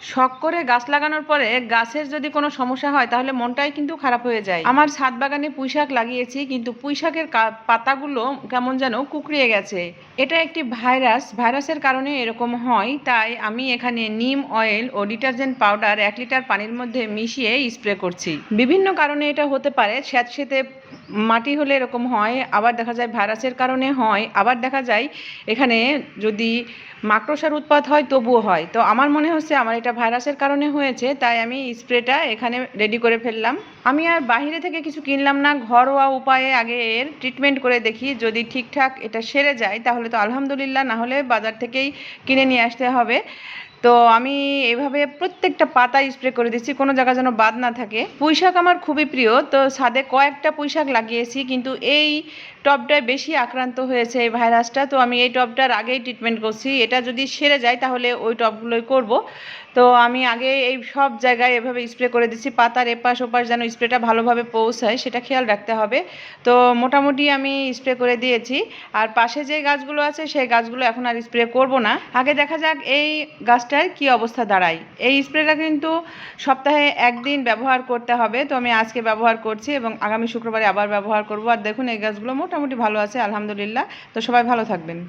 শখ করে গাছ লাগানোর পরে গাছের যদি কোনো সমস্যা হয় তাহলে মনটাই কিন্তু খারাপ হয়ে যায়। আমার ছাদ বাগানে পুঁইশাক লাগিয়েছি, কিন্তু পুঁইশাকের পাতাগুলো কেমন যেন কুঁকড়িয়ে গেছে। এটা একটি ভাইরাসের কারণে এরকম হয়। তাই আমি এখানে নিম অয়েল ও ডিটারজেন্ট পাউডার 1 লিটার পানির মধ্যে মিশিয়ে স্প্রে করছি। বিভিন্ন কারণে এটা হতে পারে, স্যাঁতসেঁতে মাটি হলে এরকম হয়, আবার দেখা যায় ভাইরাসের কারণে হয়, আবার দেখা যায় এখানে যদি মাকড়সার উৎপাত হয় তবুও হয়। তো আমার মনে হচ্ছে আমার এটা ভাইরাসের কারণে হয়েছে, তাই আমি স্প্রেটা এখানে রেডি করে ফেললাম। আমি আর বাইরে থেকে কিছু কিনলাম না, ঘরোয়া উপায়ে আগে এর ট্রিটমেন্ট করে দেখি। যদি ঠিকঠাক এটা সেরে যায় তাহলে তো আলহামদুলিল্লাহ, না হলে বাজার থেকেই কিনে নিয়ে আসতে হবে। তো আমি এভাবে প্রত্যেকটা পাতায় স্প্রে করে দিচ্ছি, কোনো জায়গা যেন বাদ না থাকে। পুঁইশাক আমার খুবই প্রিয়, তো ছাদে কয়েকটা পুঁইশাক লাগিয়েছি, কিন্তু এই টবটায় বেশি আক্রান্ত হয়েছে এই ভাইরাসটা। তো আমি এই টবটার আগেই ট্রিটমেন্ট করছি, এটা যদি সেরে যায় তাহলে ওই টবগুলোই করব। তো আমি আগে এই সব জায়গায় এভাবে স্প্রে করে দিচ্ছি, পাতার এপাশ ওপাশ যেন স্প্রেটা ভালোভাবে পৌঁছায় সেটা খেয়াল রাখতে হবে। তো মোটামুটি আমি স্প্রে করে দিয়েছি। আর পাশে যে গাছগুলো আছে সেই গাছগুলো এখন আর স্প্রে করব না, আগে দেখা যাক এই গাছটার কি অবস্থা দাঁড়ায়। এই স্প্রেটা কিন্তু সপ্তাহে 1 দিন ব্যবহার করতে হবে। তো আমি আজকে ব্যবহার করছি এবং আগামী শুক্রবারে আবার ব্যবহার করব। আর দেখুন এই গাছগুলো মোটামুটি ভালো আছে আলহামদুলিল্লাহ। তো সবাই ভালো থাকবেন।